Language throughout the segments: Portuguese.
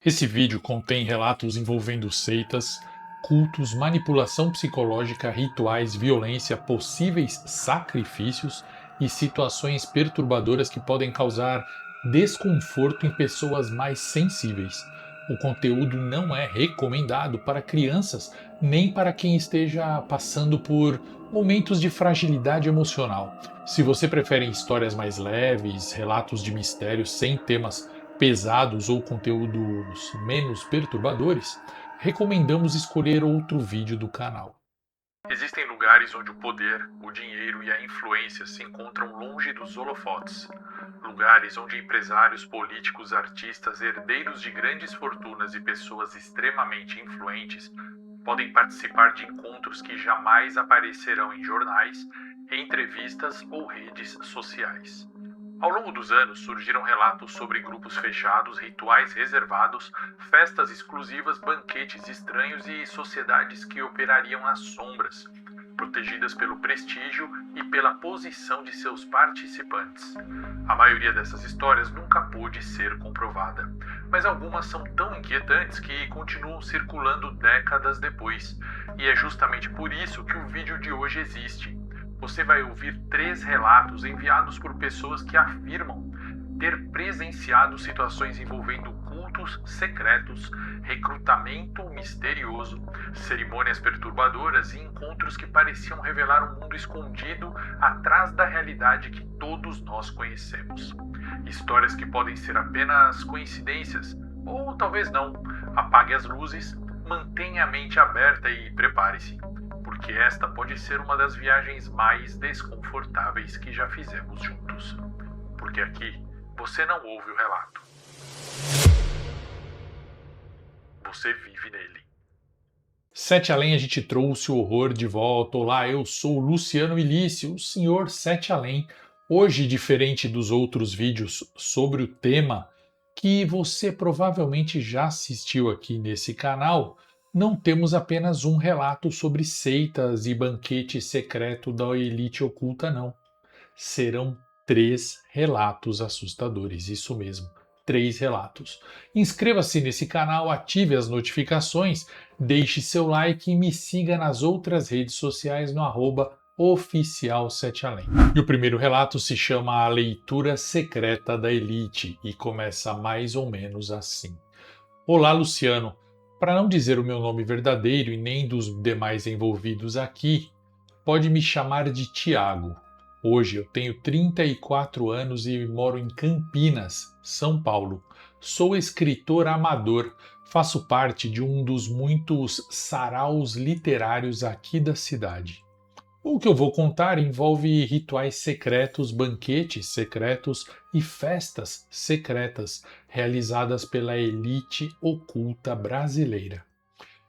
Esse vídeo contém relatos envolvendo seitas, cultos, manipulação psicológica, rituais, violência, possíveis sacrifícios e situações perturbadoras que podem causar desconforto em pessoas mais sensíveis. O conteúdo não é recomendado para crianças nem para quem esteja passando por momentos de fragilidade emocional. Se você prefere histórias mais leves, relatos de mistérios sem temas pesados ou conteúdos menos perturbadores, recomendamos escolher outro vídeo do canal. Existem lugares onde o poder, o dinheiro e a influência se encontram longe dos holofotes. Lugares onde empresários, políticos, artistas, herdeiros de grandes fortunas e pessoas extremamente influentes podem participar de encontros que jamais aparecerão em jornais, entrevistas ou redes sociais. Ao longo dos anos, surgiram relatos sobre grupos fechados, rituais reservados, festas exclusivas, banquetes estranhos e sociedades que operariam às sombras, protegidas pelo prestígio e pela posição de seus participantes. A maioria dessas histórias nunca pôde ser comprovada, mas algumas são tão inquietantes que continuam circulando décadas depois, e é justamente por isso que o vídeo de hoje existe. Você vai ouvir 3 relatos enviados por pessoas que afirmam ter presenciado situações envolvendo cultos secretos, recrutamento misterioso, cerimônias perturbadoras e encontros que pareciam revelar um mundo escondido atrás da realidade que todos nós conhecemos. Histórias que podem ser apenas coincidências, ou talvez não. Apague as luzes, mantenha a mente aberta e prepare-se, porque esta pode ser uma das viagens mais desconfortáveis que já fizemos juntos. Porque aqui você não ouve o relato. Você vive nele. Sete Além, a gente trouxe o horror de volta. Olá, eu sou o Luciano Ilício, o senhor Sete Além. Hoje, diferente dos outros vídeos sobre o tema que você provavelmente já assistiu aqui nesse canal, não temos apenas um relato sobre seitas e banquete secreto da elite oculta, não. Serão 3 relatos assustadores, isso mesmo, 3 relatos. Inscreva-se nesse canal, ative as notificações, deixe seu like e me siga nas outras redes sociais no @oficial 7 Além. E o primeiro relato se chama A Leitura Secreta da Elite e começa mais ou menos assim. Olá, Luciano. Para não dizer o meu nome verdadeiro e nem dos demais envolvidos aqui, pode me chamar de Tiago. Hoje eu tenho 34 anos e moro em Campinas, São Paulo. Sou escritor amador, faço parte de um dos muitos saraus literários aqui da cidade. O que eu vou contar envolve rituais secretos, banquetes secretos e festas secretas realizadas pela elite oculta brasileira.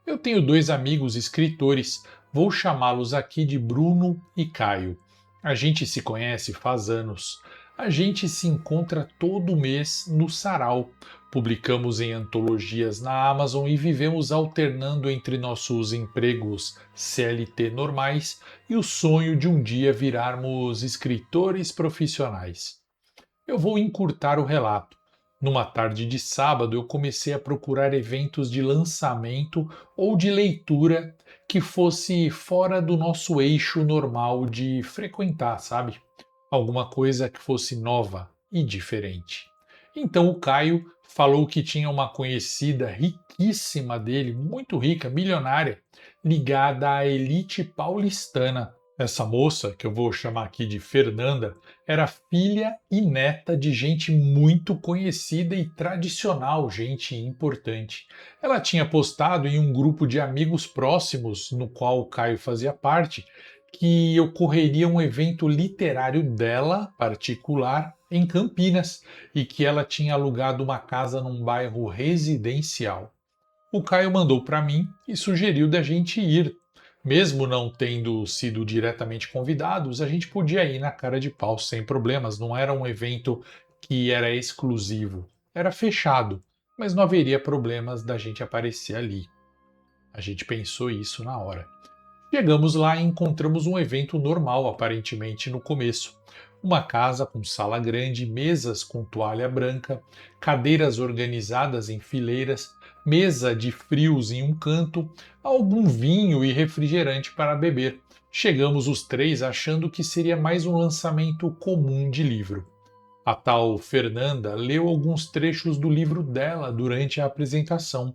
Eu tenho 2 amigos escritores, vou chamá-los aqui de Bruno e Caio. A gente se conhece faz anos. A gente se encontra todo mês no Sarau. Publicamos em antologias na Amazon e vivemos alternando entre nossos empregos CLT normais e o sonho de um dia virarmos escritores profissionais. Eu vou encurtar o relato. Numa tarde de sábado, eu comecei a procurar eventos de lançamento ou de leitura que fosse fora do nosso eixo normal de frequentar, sabe? Alguma coisa que fosse nova e diferente. Então o Caio falou que tinha uma conhecida riquíssima dele, muito rica, milionária, ligada à elite paulistana. Essa moça, que eu vou chamar aqui de Fernanda, era filha e neta de gente muito conhecida e tradicional, gente importante. Ela tinha postado em um grupo de amigos próximos, no qual o Caio fazia parte, que ocorreria um evento literário dela, particular, em Campinas, e que ela tinha alugado uma casa num bairro residencial. O Caio mandou para mim e sugeriu da gente ir. Mesmo não tendo sido diretamente convidados, a gente podia ir na cara de pau sem problemas. Não era um evento que era exclusivo, era fechado, mas não haveria problemas da gente aparecer ali. A gente pensou isso na hora. Chegamos lá e encontramos um evento normal, aparentemente, no começo. Uma casa com sala grande, mesas com toalha branca, cadeiras organizadas em fileiras, mesa de frios em um canto, algum vinho e refrigerante para beber. Chegamos os três achando que seria mais um lançamento comum de livro. A tal Fernanda leu alguns trechos do livro dela durante a apresentação.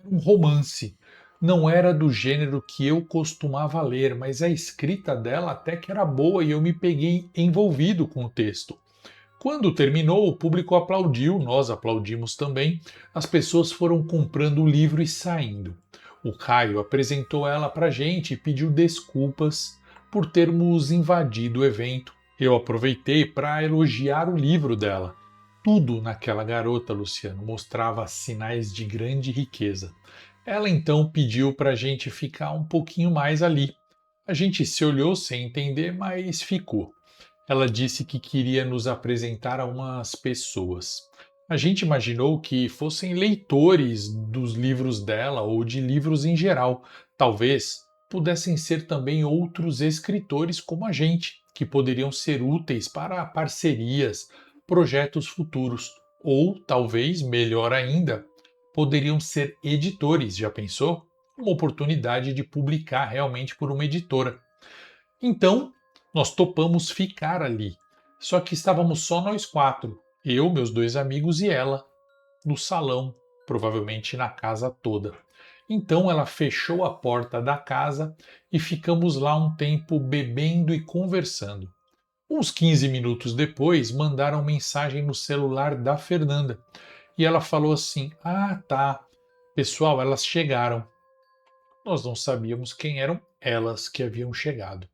Um romance. Não era do gênero que eu costumava ler, mas a escrita dela até que era boa e eu me peguei envolvido com o texto. Quando terminou, o público aplaudiu, nós aplaudimos também, as pessoas foram comprando o livro e saindo. O Caio apresentou ela para a gente e pediu desculpas por termos invadido o evento. Eu aproveitei para elogiar o livro dela. Tudo naquela garota, Luciano, mostrava sinais de grande riqueza. Ela então pediu para a gente ficar um pouquinho mais ali. A gente se olhou sem entender, mas ficou. Ela disse que queria nos apresentar a umas pessoas. A gente imaginou que fossem leitores dos livros dela ou de livros em geral. Talvez pudessem ser também outros escritores como a gente, que poderiam ser úteis para parcerias, projetos futuros. Ou, talvez, melhor ainda, poderiam ser editores, já pensou? Uma oportunidade de publicar realmente por uma editora. Então, nós topamos ficar ali. Só que estávamos só nós quatro, eu, meus dois amigos e ela, no salão, provavelmente na casa toda. Então ela fechou a porta da casa e ficamos lá um tempo bebendo e conversando. Uns 15 minutos depois, mandaram mensagem no celular da Fernanda e ela falou assim: "Ah, tá. Pessoal, elas chegaram." Nós não sabíamos quem eram elas que haviam chegado.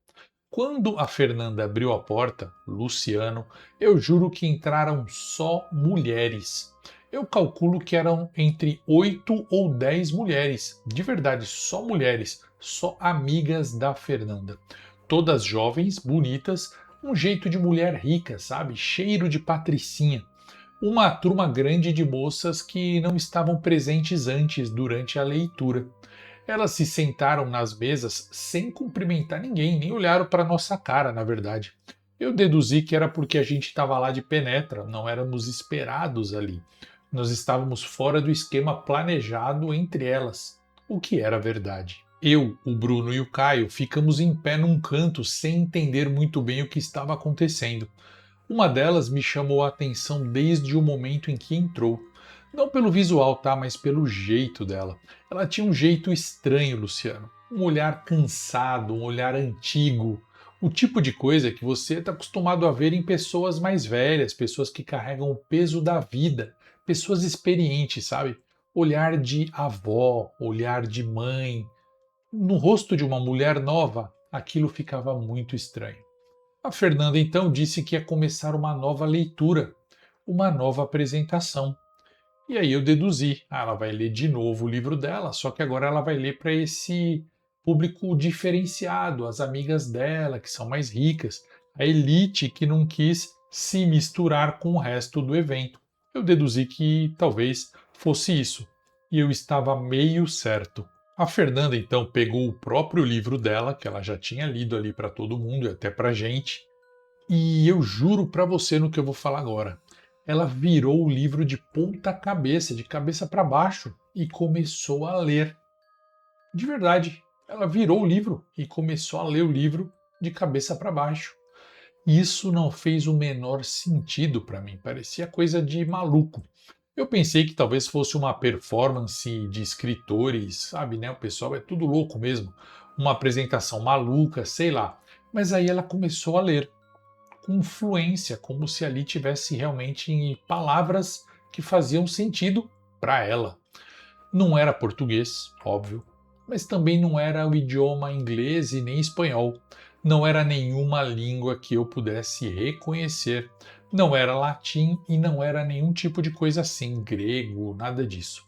Quando a Fernanda abriu a porta, Luciano, eu juro que entraram só mulheres. Eu calculo que eram entre 8 ou 10 mulheres. De verdade, só mulheres, só amigas da Fernanda. Todas jovens, bonitas, um jeito de mulher rica, sabe? Cheiro de patricinha. Uma turma grande de moças que não estavam presentes antes durante a leitura. Elas se sentaram nas mesas sem cumprimentar ninguém, nem olharam para nossa cara, na verdade. Eu deduzi que era porque a gente estava lá de penetra, não éramos esperados ali. Nós estávamos fora do esquema planejado entre elas, o que era verdade. Eu, o Bruno e o Caio ficamos em pé num canto sem entender muito bem o que estava acontecendo. Uma delas me chamou a atenção desde o momento em que entrou. Não pelo visual, tá? Mas pelo jeito dela. Ela tinha um jeito estranho, Luciano. Um olhar cansado, um olhar antigo. O tipo de coisa que você está acostumado a ver em pessoas mais velhas, pessoas que carregam o peso da vida, pessoas experientes, sabe? Olhar de avó, olhar de mãe. No rosto de uma mulher nova, aquilo ficava muito estranho. A Fernanda então disse que ia começar uma nova leitura, uma nova apresentação. E aí eu deduzi, ela vai ler de novo o livro dela, só que agora ela vai ler para esse público diferenciado, as amigas dela, que são mais ricas, a elite que não quis se misturar com o resto do evento. Eu deduzi que talvez fosse isso, e eu estava meio certo. A Fernanda então pegou o próprio livro dela, que ela já tinha lido ali para todo mundo e até para gente, e eu juro para você no que eu vou falar agora. Ela virou o livro de ponta cabeça, de cabeça para baixo, e começou a ler. De verdade, ela virou o livro e começou a ler o livro de cabeça para baixo. Isso não fez o menor sentido para mim, parecia coisa de maluco. Eu pensei que talvez fosse uma performance de escritores, sabe, né? O pessoal é tudo louco mesmo. Uma apresentação maluca, sei lá. Mas aí ela começou a ler com fluência, como se ali tivesse realmente palavras que faziam sentido para ela. Não era português, óbvio, mas também não era o idioma inglês e nem espanhol. Não era nenhuma língua que eu pudesse reconhecer. Não era latim e não era nenhum tipo de coisa assim, grego, nada disso.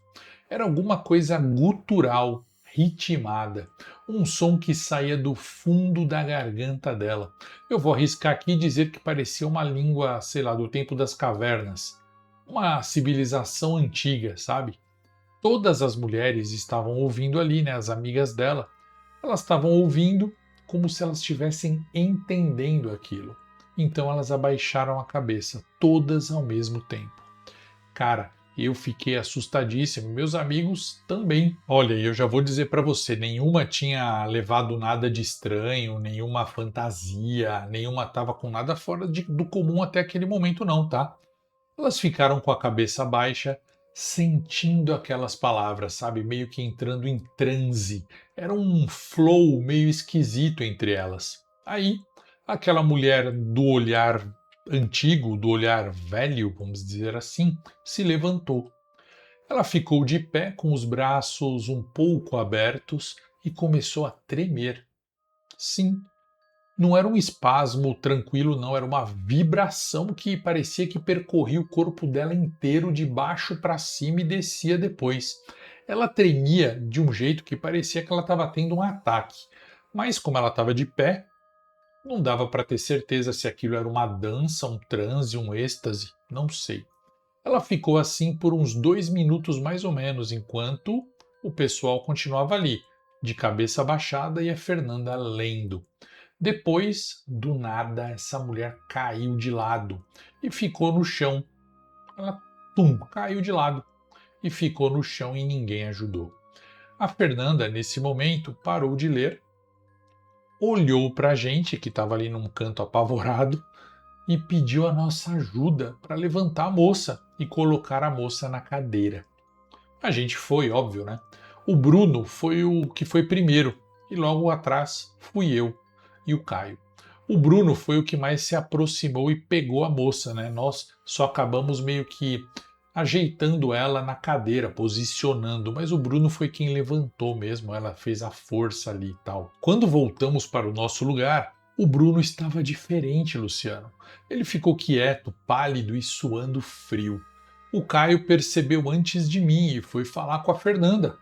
Era alguma coisa gutural, ritmada, um som que saía do fundo da garganta dela. Eu vou arriscar aqui e dizer que parecia uma língua, sei lá, do tempo das cavernas. Uma civilização antiga, sabe? Todas as mulheres estavam ouvindo ali, né, as amigas dela. Elas estavam ouvindo como se elas estivessem entendendo aquilo. Então elas abaixaram a cabeça, todas ao mesmo tempo. Cara, eu fiquei assustadíssimo, meus amigos também. Olha, eu já vou dizer para você, nenhuma tinha levado nada de estranho, nenhuma fantasia, nenhuma estava com nada fora do comum até aquele momento não, tá? Elas ficaram com a cabeça baixa, sentindo aquelas palavras, sabe? Meio que entrando em transe. Era um flow meio esquisito entre elas. Aí, aquela mulher do olhar antigo, do olhar velho, vamos dizer assim, se levantou. Ela ficou de pé com os braços um pouco abertos e começou a tremer. Sim, não era um espasmo tranquilo, não, era uma vibração que parecia que percorria o corpo dela inteiro, de baixo para cima e descia depois. Ela tremia de um jeito que parecia que ela estava tendo um ataque, mas como ela estava de pé, não dava para ter certeza se aquilo era uma dança, um transe, um êxtase, não sei. Ela ficou assim por uns 2 minutos mais ou menos, enquanto o pessoal continuava ali, de cabeça baixada e a Fernanda lendo. Depois, do nada, essa mulher caiu de lado e ficou no chão. Ela, caiu de lado e ficou no chão e ninguém ajudou. A Fernanda, nesse momento, parou de ler, olhou para a gente que estava ali num canto apavorado e pediu a nossa ajuda para levantar a moça e colocar a moça na cadeira. A gente foi, óbvio, né? O Bruno foi o que foi primeiro e logo atrás fui eu e o Caio. O Bruno foi o que mais se aproximou e pegou a moça, né? Nós só acabamos meio que ajeitando ela na cadeira, posicionando, mas o Bruno foi quem levantou mesmo, ela fez a força ali e tal. Quando voltamos para o nosso lugar, o Bruno estava diferente, Luciano. Ele ficou quieto, pálido e suando frio. O Caio percebeu antes de mim e foi falar com a Fernanda.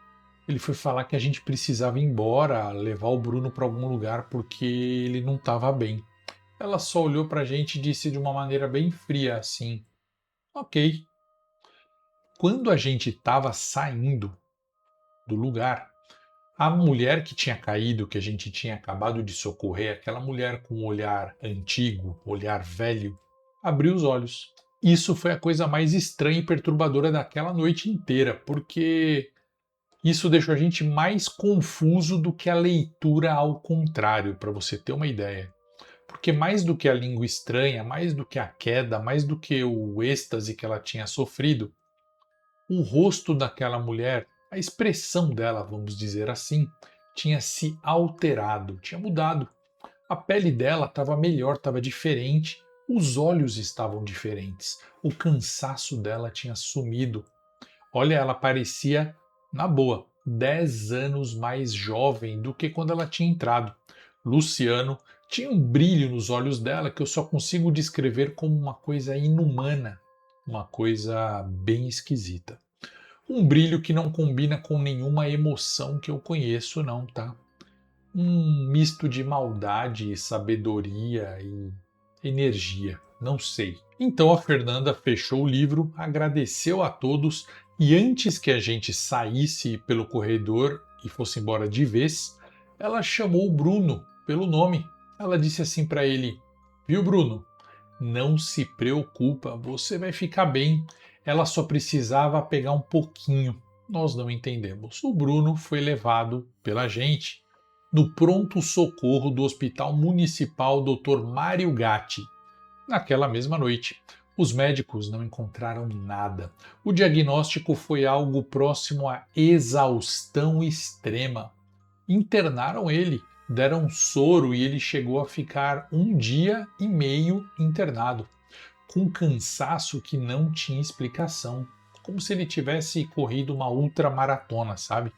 Ele foi falar que a gente precisava ir embora, levar o Bruno para algum lugar porque ele não estava bem. Ela só olhou para a gente e disse de uma maneira bem fria assim: Ok. Quando a gente estava saindo do lugar, a mulher que tinha caído, que a gente tinha acabado de socorrer, aquela mulher com um olhar antigo, olhar velho, abriu os olhos. Isso foi a coisa mais estranha e perturbadora daquela noite inteira, porque isso deixou a gente mais confuso do que a leitura ao contrário, para você ter uma ideia. Porque mais do que a língua estranha, mais do que a queda, mais do que o êxtase que ela tinha sofrido, o rosto daquela mulher, a expressão dela, vamos dizer assim, tinha se alterado, tinha mudado. A pele dela estava melhor, estava diferente, os olhos estavam diferentes, o cansaço dela tinha sumido. Olha, ela parecia, na boa, 10 anos mais jovem do que quando ela tinha entrado. Luciano tinha um brilho nos olhos dela que eu só consigo descrever como uma coisa inumana, uma coisa bem esquisita. Um brilho que não combina com nenhuma emoção que eu conheço, não, tá? Um misto de maldade, sabedoria e energia, não sei. Então a Fernanda fechou o livro, agradeceu a todos e antes que a gente saísse pelo corredor e fosse embora de vez, ela chamou o Bruno pelo nome. Ela disse assim para ele: Viu, Bruno? Não se preocupa, você vai ficar bem. Ela só precisava pegar um pouquinho. Nós não entendemos. O Bruno foi levado pela gente no pronto-socorro do Hospital Municipal Dr. Mário Gatti. Naquela mesma noite, os médicos não encontraram nada. O diagnóstico foi algo próximo à exaustão extrema. Internaram ele, deram soro e ele chegou a ficar 1 dia e meio internado, com cansaço que não tinha explicação, como se ele tivesse corrido uma ultramaratona, sabe?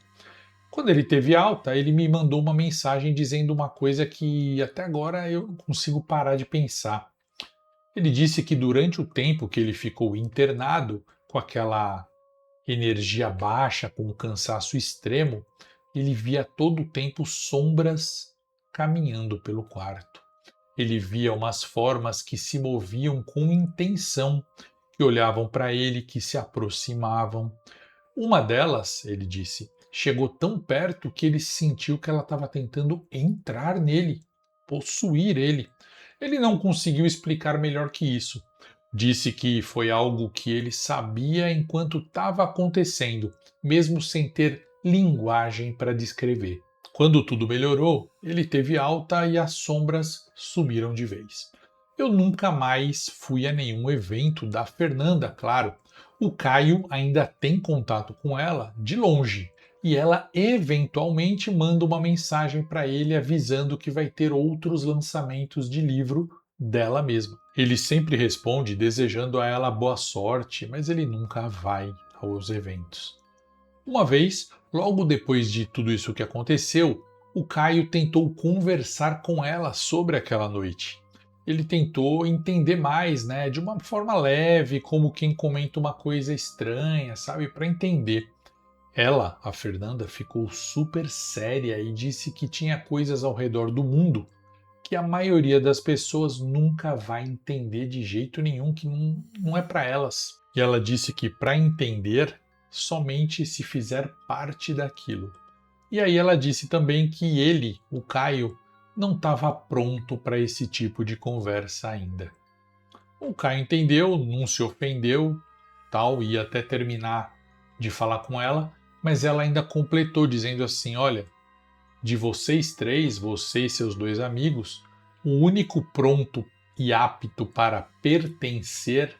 Quando ele teve alta, ele me mandou uma mensagem dizendo uma coisa que até agora eu não consigo parar de pensar. Ele disse que durante o tempo que ele ficou internado, com aquela energia baixa, com o cansaço extremo, ele via todo o tempo sombras caminhando pelo quarto. Ele via umas formas que se moviam com intenção, que olhavam para ele, que se aproximavam. Uma delas, ele disse, chegou tão perto que ele sentiu que ela estava tentando entrar nele, possuir ele. Ele não conseguiu explicar melhor que isso. Disse que foi algo que ele sabia enquanto estava acontecendo, mesmo sem ter linguagem para descrever. Quando tudo melhorou, ele teve alta e as sombras sumiram de vez. Eu nunca mais fui a nenhum evento da Fernanda, claro. O Caio ainda tem contato com ela de longe e ela eventualmente manda uma mensagem para ele avisando que vai ter outros lançamentos de livro dela mesma. Ele sempre responde desejando a ela boa sorte, mas ele nunca vai aos eventos. Uma vez, logo depois de tudo isso que aconteceu, o Caio tentou conversar com ela sobre aquela noite. Ele tentou entender mais, né, de uma forma leve, como quem comenta uma coisa estranha, sabe, para entender. Ela, a Fernanda, ficou super séria e disse que tinha coisas ao redor do mundo que a maioria das pessoas nunca vai entender de jeito nenhum, que não é para elas. E ela disse que para entender, somente se fizer parte daquilo. E aí ela disse também que ele, o Caio, não estava pronto para esse tipo de conversa ainda. O Caio entendeu, não se ofendeu, tal, ia até terminar de falar com ela, mas ela ainda completou dizendo assim: olha, de vocês três, você e seus dois amigos, o único pronto e apto para pertencer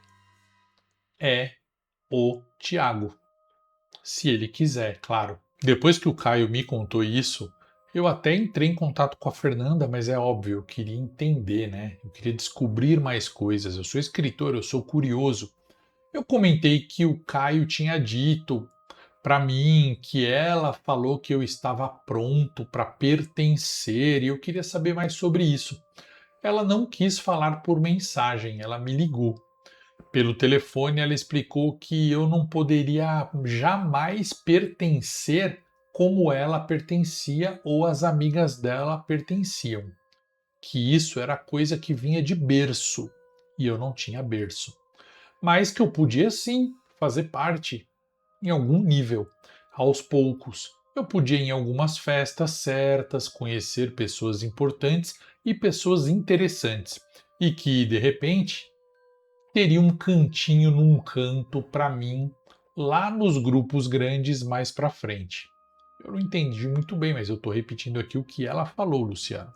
é o Tiago. Se ele quiser, claro. Depois que o Caio me contou isso, eu até entrei em contato com a Fernanda, mas é óbvio, eu queria entender, né? Eu queria descobrir mais coisas. Eu sou escritor, eu sou curioso. Eu comentei que o Caio tinha dito para mim que ela falou que eu estava pronto para pertencer e eu queria saber mais sobre isso. Ela não quis falar por mensagem, ela me ligou. Pelo telefone, ela explicou que eu não poderia jamais pertencer como ela pertencia ou as amigas dela pertenciam. Que isso era coisa que vinha de berço e eu não tinha berço. Mas que eu podia sim fazer parte em algum nível, aos poucos. Eu podia ir em algumas festas certas, conhecer pessoas importantes e pessoas interessantes, e que, de repente, teria um cantinho num canto para mim lá nos grupos grandes mais para frente. Eu não entendi muito bem, mas eu estou repetindo aqui o que ela falou, Luciano.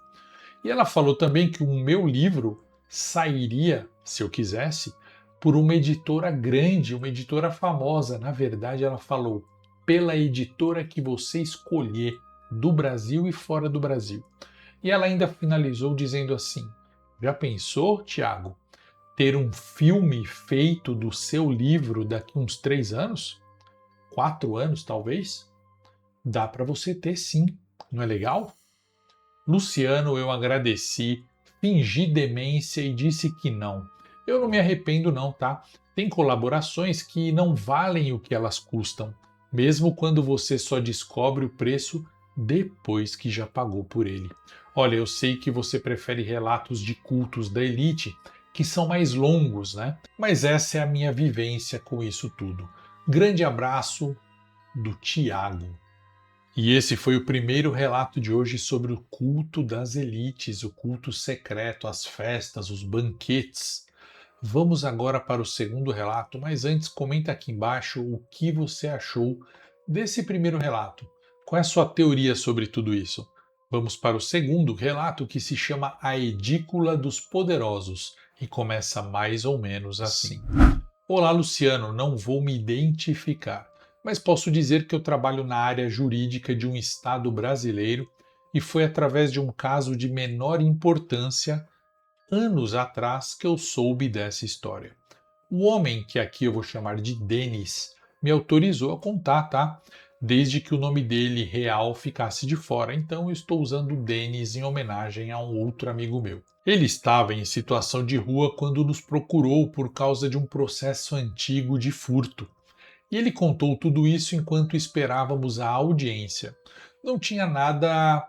E ela falou também que o meu livro sairia, se eu quisesse, por uma editora grande, uma editora famosa. Na verdade, ela falou pela editora que você escolher, do Brasil e fora do Brasil. E ela ainda finalizou dizendo assim: já pensou, Tiago, ter um filme feito do seu livro daqui uns 3 anos? 4 anos, talvez? Dá para você ter sim, não é legal? Luciano, eu agradeci, fingi demência e disse que não. Eu não me arrependo não, tá? Tem colaborações que não valem o que elas custam, mesmo quando você só descobre o preço depois que já pagou por ele. Olha, eu sei que você prefere relatos de cultos da elite, que são mais longos, né? Mas essa é a minha vivência com isso tudo. Grande abraço do Tiago. E esse foi o primeiro relato de hoje sobre o culto das elites, o culto secreto, as festas, os banquetes. Vamos agora para o segundo relato, mas antes comenta aqui embaixo o que você achou desse primeiro relato. Qual é a sua teoria sobre tudo isso? Vamos para o segundo relato, que se chama A Edícula dos Poderosos e começa mais ou menos assim. Olá, Luciano, não vou me identificar, mas posso dizer que eu trabalho na área jurídica de um estado brasileiro e foi através de um caso de menor importância, anos atrás, que eu soube dessa história. O homem, que aqui eu vou chamar de Denis, me autorizou a contar, tá? Desde que o nome dele real ficasse de fora, então eu estou usando Denis em homenagem a um outro amigo meu. Ele estava em situação de rua quando nos procurou por causa de um processo antigo de furto. E ele contou tudo isso enquanto esperávamos a audiência. Não tinha nada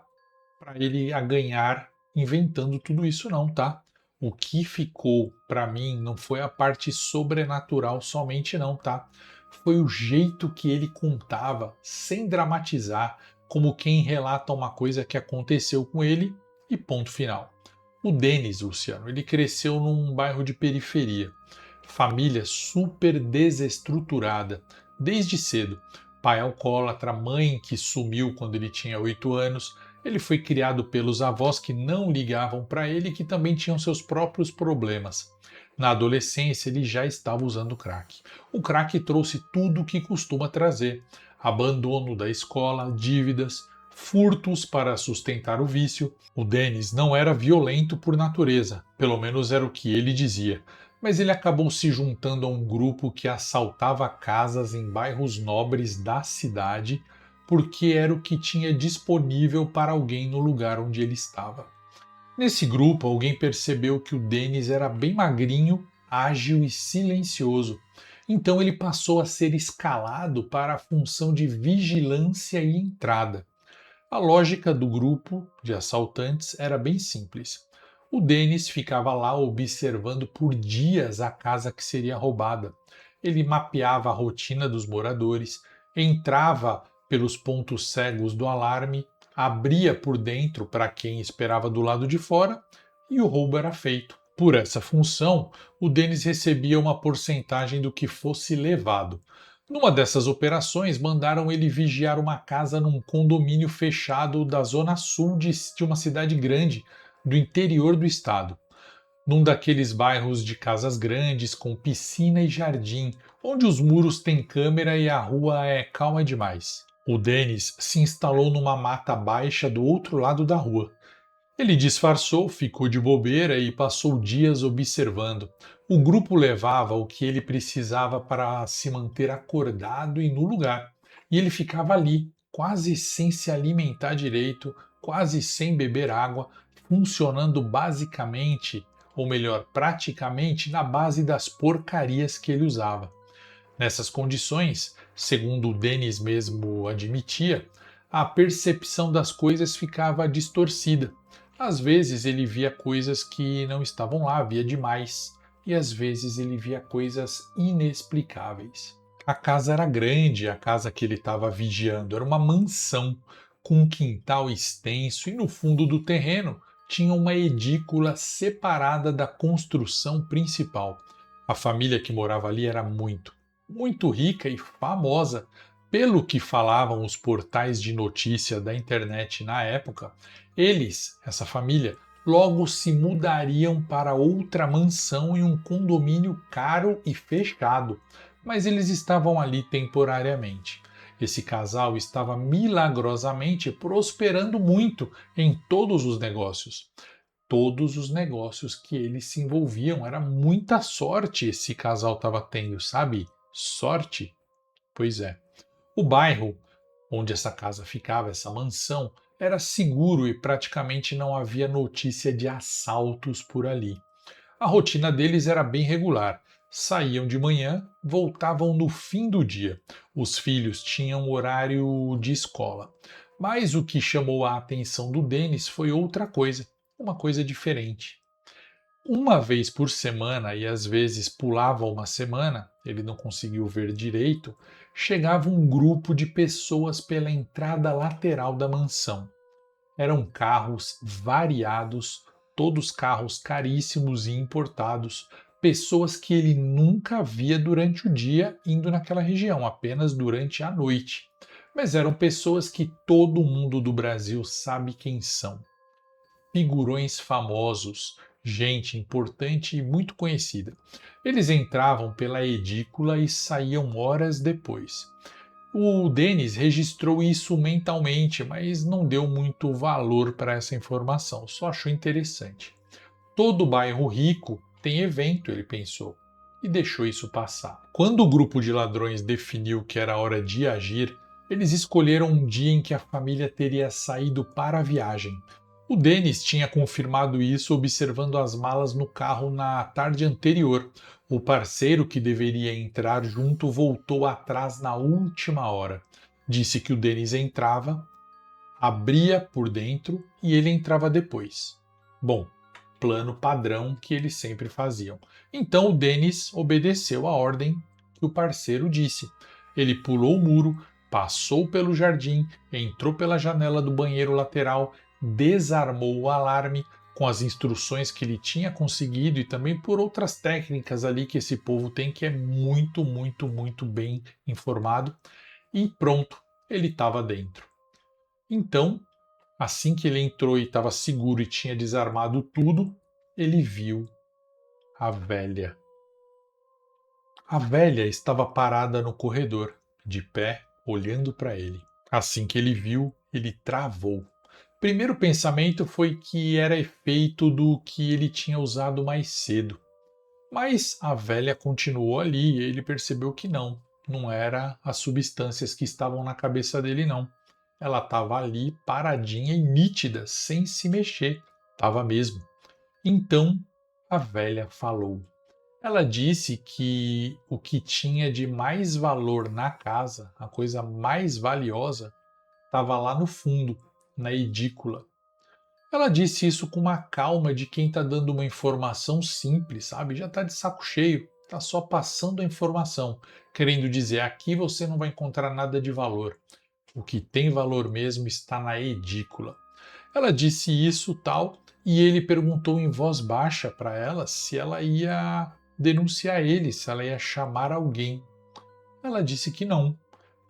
para ele a ganhar inventando tudo isso não, tá? O que ficou para mim não foi a parte sobrenatural somente não, tá? Foi o jeito que ele contava, sem dramatizar, como quem relata uma coisa que aconteceu com ele e ponto final. O Denis, Luciano, ele cresceu num bairro de periferia. Família super desestruturada, desde cedo. Pai alcoólatra, mãe que sumiu quando ele tinha 8 anos. Ele foi criado pelos avós que não ligavam para ele e que também tinham seus próprios problemas. Na adolescência, ele já estava usando crack. O crack trouxe tudo o que costuma trazer: abandono da escola, dívidas, furtos para sustentar o vício. O Denis não era violento por natureza, pelo menos era o que ele dizia, mas ele acabou se juntando a um grupo que assaltava casas em bairros nobres da cidade porque era o que tinha disponível para alguém no lugar onde ele estava. Nesse grupo, alguém percebeu que o Denis era bem magrinho, ágil e silencioso. Então ele passou a ser escalado para a função de vigilância e entrada. A lógica do grupo de assaltantes era bem simples. O Denis ficava lá observando por dias a casa que seria roubada. Ele mapeava a rotina dos moradores, entrava pelos pontos cegos do alarme, abria por dentro para quem esperava do lado de fora e o roubo era feito. Por essa função, o Denis recebia uma porcentagem do que fosse levado. Numa dessas operações, mandaram ele vigiar uma casa num condomínio fechado da zona sul de uma cidade grande, do interior do estado. Num daqueles bairros de casas grandes, com piscina e jardim, onde os muros têm câmera e a rua é calma demais. O Denis se instalou numa mata baixa do outro lado da rua. Ele disfarçou, ficou de bobeira e passou dias observando. O grupo levava o que ele precisava para se manter acordado e no lugar. E ele ficava ali, quase sem se alimentar direito, quase sem beber água, funcionando basicamente, ou melhor, praticamente na base das porcarias que ele usava. Nessas condições, segundo o Denis mesmo admitia, a percepção das coisas ficava distorcida. Às vezes ele via coisas que não estavam lá, via demais, e às vezes ele via coisas inexplicáveis. A casa era grande, a casa que ele estava vigiando era uma mansão com um quintal extenso e no fundo do terreno tinha uma edícula separada da construção principal. A família que morava ali era muito rica e famosa. Pelo que falavam os portais de notícia da internet na época, eles, essa família, logo se mudariam para outra mansão em um condomínio caro e fechado, mas eles estavam ali temporariamente. Esse casal estava milagrosamente prosperando muito em todos os negócios. Todos os negócios que eles se envolviam, era muita sorte esse casal estava tendo, sabe? Sorte? Pois é. O bairro onde essa casa ficava, essa mansão, era seguro e praticamente não havia notícia de assaltos por ali. A rotina deles era bem regular. Saíam de manhã, voltavam no fim do dia. Os filhos tinham horário de escola. Mas o que chamou a atenção do Denis foi outra coisa, uma coisa diferente. Uma vez por semana, e às vezes pulava uma semana, ele não conseguiu ver direito, chegava um grupo de pessoas pela entrada lateral da mansão. Eram carros variados, todos carros caríssimos e importados, pessoas que ele nunca via durante o dia indo naquela região, apenas durante a noite. Mas eram pessoas que todo mundo do Brasil sabe quem são. Figurões famosos, gente importante e muito conhecida. Eles entravam pela edícula e saíam horas depois. O Denis registrou isso mentalmente, mas não deu muito valor para essa informação, só achou interessante. Todo bairro rico tem evento, ele pensou, e deixou isso passar. Quando o grupo de ladrões definiu que era hora de agir, eles escolheram um dia em que a família teria saído para a viagem. O Denis tinha confirmado isso observando as malas no carro na tarde anterior. O parceiro que deveria entrar junto voltou atrás na última hora. Disse que o Denis entrava, abria por dentro e ele entrava depois. Bom, plano padrão que eles sempre faziam. Então o Denis obedeceu a ordem que o parceiro disse. Ele pulou o muro, passou pelo jardim, entrou pela janela do banheiro lateral, desarmou o alarme, com as instruções que ele tinha conseguido e também por outras técnicas ali que esse povo tem, que é muito, muito, muito bem informado. E pronto, ele estava dentro. Então, assim que ele entrou e estava seguro e tinha desarmado tudo, ele viu a velha. A velha estava parada no corredor, de pé, olhando para ele. Assim que ele viu, ele travou. Primeiro pensamento foi que era efeito do que ele tinha usado mais cedo. Mas a velha continuou ali e ele percebeu que não era as substâncias que estavam na cabeça dele, não. Ela estava ali paradinha e nítida, sem se mexer. Estava mesmo. Então a velha falou. Ela disse que o que tinha de mais valor na casa, a coisa mais valiosa, estava lá no fundo, na edícula. Ela disse isso com uma calma de quem está dando uma informação simples, sabe? Já está de saco cheio, está só passando a informação, querendo dizer: aqui você não vai encontrar nada de valor. O que tem valor mesmo está na edícula. Ela disse isso tal, e ele perguntou em voz baixa para ela se ela ia denunciar ele, se ela ia chamar alguém. Ela disse que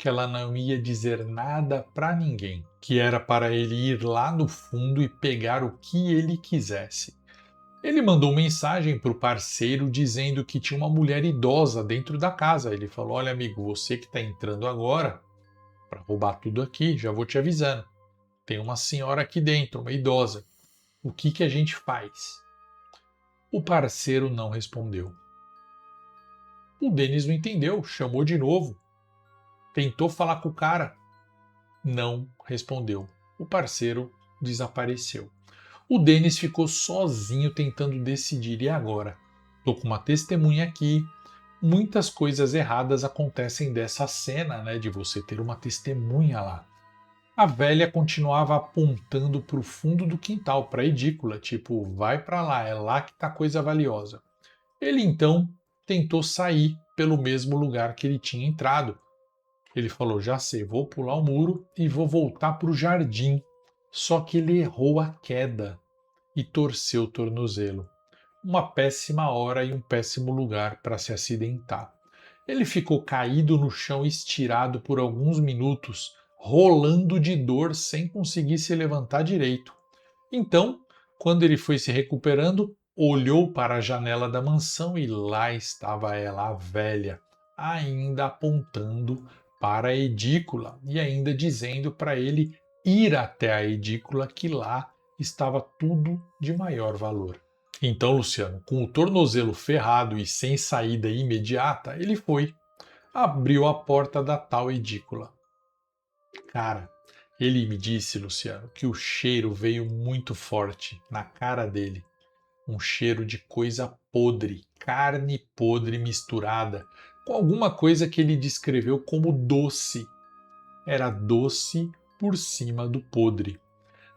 ela não ia dizer nada para ninguém, que era para ele ir lá no fundo e pegar o que ele quisesse. Ele mandou mensagem para o parceiro dizendo que tinha uma mulher idosa dentro da casa. Ele falou: olha, amigo, você que está entrando agora para roubar tudo aqui, já vou te avisando. Tem uma senhora aqui dentro, uma idosa. O que a gente faz? O parceiro não respondeu. O Denis não entendeu, chamou de novo. Tentou falar com o cara. Não respondeu. O parceiro desapareceu. O Denis ficou sozinho tentando decidir. E agora? Tô com uma testemunha aqui. Muitas coisas erradas acontecem dessa cena, né? De você ter uma testemunha lá. A velha continuava apontando para o fundo do quintal, para a edícula, tipo, vai para lá, é lá que está coisa valiosa. Ele então tentou sair pelo mesmo lugar que ele tinha entrado. Ele falou: já sei, vou pular o muro e vou voltar para o jardim. Só que ele errou a queda e torceu o tornozelo. Uma péssima hora e um péssimo lugar para se acidentar. Ele ficou caído no chão, estirado por alguns minutos, rolando de dor sem conseguir se levantar direito. Então, quando ele foi se recuperando, olhou para a janela da mansão e lá estava ela, a velha, ainda apontando para a edícula e ainda dizendo para ele ir até a edícula, que lá estava tudo de maior valor. Então, Luciano, com o tornozelo ferrado e sem saída imediata, ele foi, abriu a porta da tal edícula. Cara, ele me disse, Luciano, que o cheiro veio muito forte na cara dele. Um cheiro de coisa podre, carne podre misturada com alguma coisa que ele descreveu como doce. Era doce por cima do podre.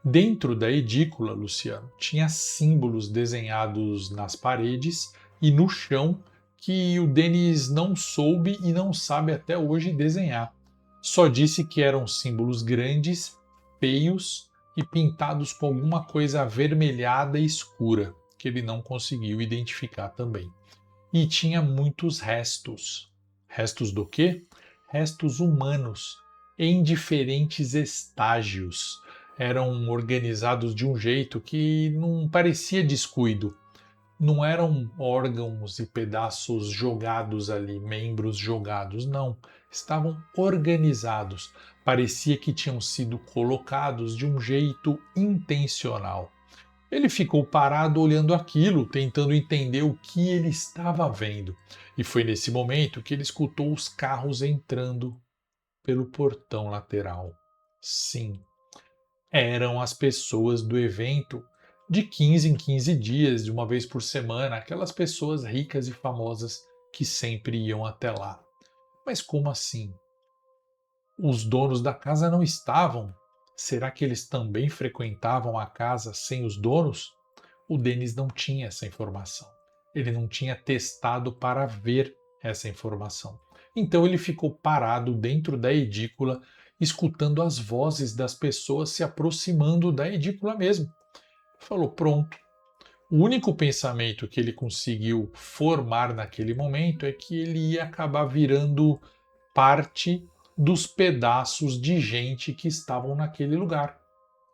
Dentro da edícula, Luciano, tinha símbolos desenhados nas paredes e no chão que o Denis não soube e não sabe até hoje desenhar. Só disse que eram símbolos grandes, feios e pintados com alguma coisa avermelhada e escura, que ele não conseguiu identificar também. E tinha muitos restos. Restos do quê? Restos humanos, em diferentes estágios. Eram organizados de um jeito que não parecia descuido. Não eram órgãos e pedaços jogados ali, membros jogados, não. Estavam organizados. Parecia que tinham sido colocados de um jeito intencional. Ele ficou parado olhando aquilo, tentando entender o que ele estava vendo. E foi nesse momento que ele escutou os carros entrando pelo portão lateral. Sim, eram as pessoas do evento de 15 em 15 dias, de uma vez por semana, aquelas pessoas ricas e famosas que sempre iam até lá. Mas como assim? Os donos da casa não estavam? Será que eles também frequentavam a casa sem os donos? O Denis não tinha essa informação. Ele não tinha testado para ver essa informação. Então ele ficou parado dentro da edícula, escutando as vozes das pessoas se aproximando da edícula mesmo. Falou: pronto. O único pensamento que ele conseguiu formar naquele momento é que ele ia acabar virando parte dos pedaços de gente que estavam naquele lugar.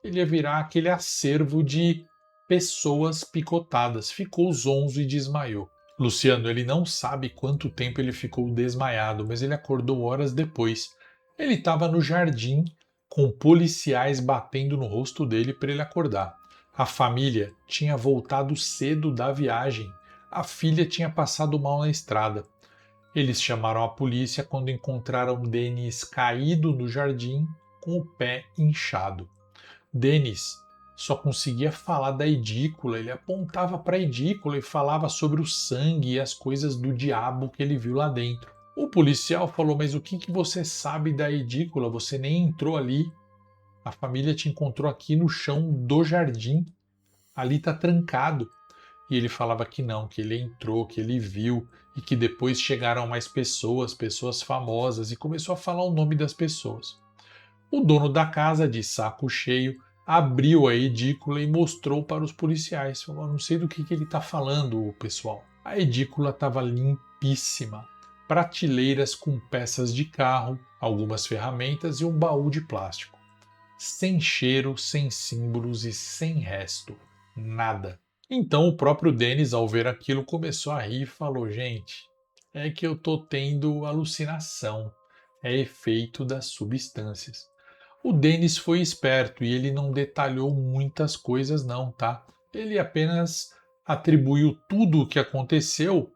Ele ia virar aquele acervo de pessoas picotadas. Ficou zonzo e desmaiou. Luciano, ele não sabe quanto tempo ele ficou desmaiado, mas ele acordou horas depois. Ele estava no jardim com policiais batendo no rosto dele para ele acordar. A família tinha voltado cedo da viagem. A filha tinha passado mal na estrada. Eles chamaram a polícia quando encontraram Denis caído no jardim com o pé inchado. Denis só conseguia falar da edícula, ele apontava para a edícula e falava sobre o sangue e as coisas do diabo que ele viu lá dentro. O policial falou: mas o que você sabe da edícula? Você nem entrou ali. A família te encontrou aqui no chão do jardim. Ali está trancado. E ele falava que não, que ele entrou, que ele viu e que depois chegaram mais pessoas, pessoas famosas, e começou a falar o nome das pessoas. O dono da casa, de saco cheio, abriu a edícula e mostrou para os policiais. Falou: não sei do que ele está falando, pessoal. A edícula estava limpíssima. Prateleiras com peças de carro, algumas ferramentas e um baú de plástico. Sem cheiro, sem símbolos e sem resto. Nada. Então o próprio Denis, ao ver aquilo, começou a rir e falou: gente, é que eu tô tendo alucinação. É efeito das substâncias. O Denis foi esperto e ele não detalhou muitas coisas não, tá? Ele apenas atribuiu tudo o que aconteceu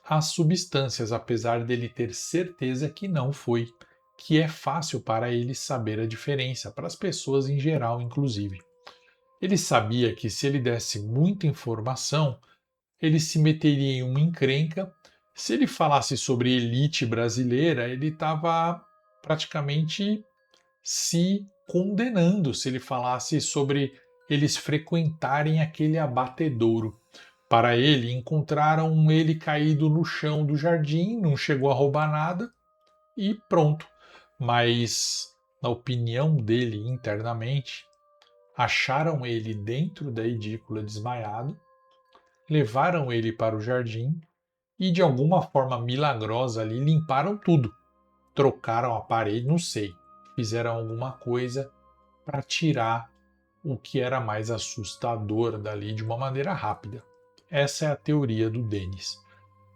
às substâncias, apesar dele ter certeza que não foi, que é fácil para ele saber a diferença, para as pessoas em geral, inclusive. Ele sabia que se ele desse muita informação, ele se meteria em uma encrenca. Se ele falasse sobre elite brasileira, ele estava praticamente se condenando se ele falasse sobre eles frequentarem aquele abatedouro. Para ele, encontraram ele caído no chão do jardim, não chegou a roubar nada e pronto. Mas, na opinião dele internamente, acharam ele dentro da edícula desmaiado, levaram ele para o jardim e, de alguma forma milagrosa ali, limparam tudo. Trocaram a parede, não sei. Fizeram alguma coisa para tirar o que era mais assustador dali de uma maneira rápida. Essa é a teoria do Denis.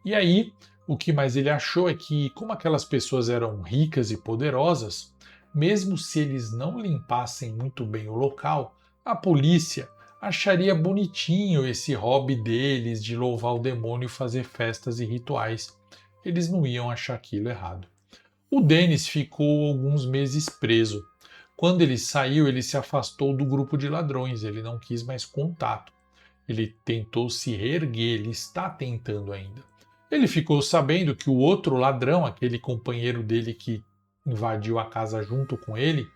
E aí, o que mais ele achou é que, como aquelas pessoas eram ricas e poderosas, mesmo se eles não limpassem muito bem o local, a polícia acharia bonitinho esse hobby deles de louvar o demônio e fazer festas e rituais. Eles não iam achar aquilo errado. O Denis ficou alguns meses preso. Quando ele saiu, ele se afastou do grupo de ladrões, ele não quis mais contato. Ele tentou se reerguer, ele está tentando ainda. Ele ficou sabendo que o outro ladrão, aquele companheiro dele que invadiu a casa junto com ele,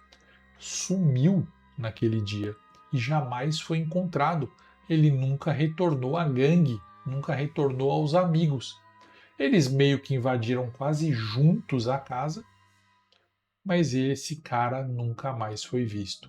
sumiu naquele dia e jamais foi encontrado. Ele nunca retornou à gangue, nunca retornou aos amigos. Eles meio que invadiram quase juntos a casa, mas esse cara nunca mais foi visto.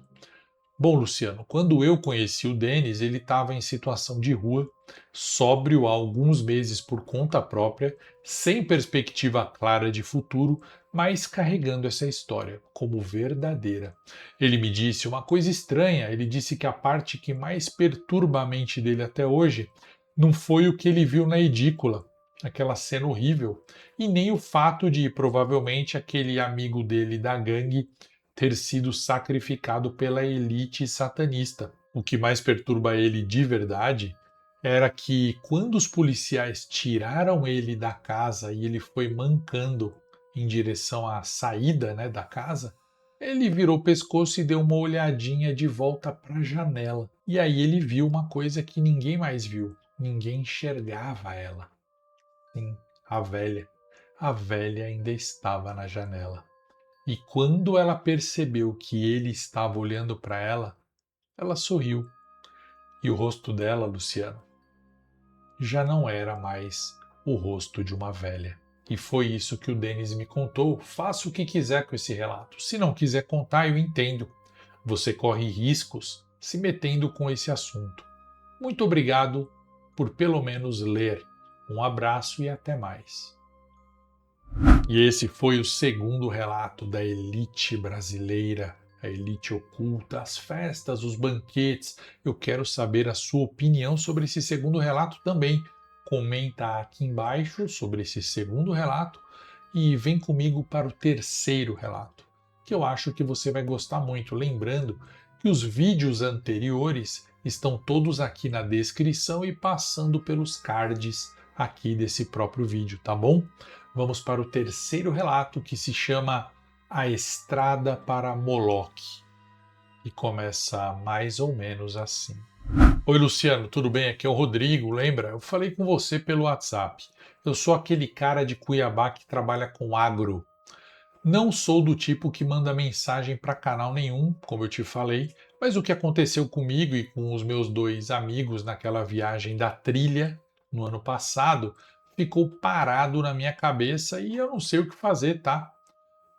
Bom, Luciano, quando eu conheci o Denis, ele estava em situação de rua, sóbrio há alguns meses por conta própria, sem perspectiva clara de futuro, mas carregando essa história como verdadeira. Ele me disse uma coisa estranha, ele disse que a parte que mais perturba a mente dele até hoje não foi o que ele viu na edícula, aquela cena horrível, e nem o fato de provavelmente aquele amigo dele da gangue ter sido sacrificado pela elite satanista. O que mais perturba ele de verdade era que quando os policiais tiraram ele da casa e ele foi mancando em direção à saída, da casa, ele virou o pescoço e deu uma olhadinha de volta para a janela. E aí ele viu uma coisa que ninguém mais viu. Ninguém enxergava ela. Sim, a velha. A velha ainda estava na janela. E quando ela percebeu que ele estava olhando para ela, ela sorriu. E o rosto dela, Luciano, já não era mais o rosto de uma velha. E foi isso que o Denis me contou. Faça o que quiser com esse relato. Se não quiser contar, eu entendo. Você corre riscos se metendo com esse assunto. Muito obrigado por pelo menos ler. Um abraço e até mais. E esse foi o segundo relato da elite brasileira, a elite oculta, as festas, os banquetes. Eu quero saber a sua opinião sobre esse segundo relato também. Comenta aqui embaixo sobre esse segundo relato e vem comigo para o terceiro relato, que eu acho que você vai gostar muito. Lembrando que os vídeos anteriores estão todos aqui na descrição e passando pelos cards aqui desse próprio vídeo, tá bom? Vamos para o terceiro relato, que se chama A Estrada para Moloque, e começa mais ou menos assim. Oi, Luciano, tudo bem? Aqui é o Rodrigo, lembra? Eu falei com você pelo WhatsApp. Eu sou aquele cara de Cuiabá que trabalha com agro. Não sou do tipo que manda mensagem para canal nenhum, como eu te falei, mas o que aconteceu comigo e com os meus dois amigos naquela viagem da trilha no ano passado ficou parado na minha cabeça e eu não sei o que fazer, tá?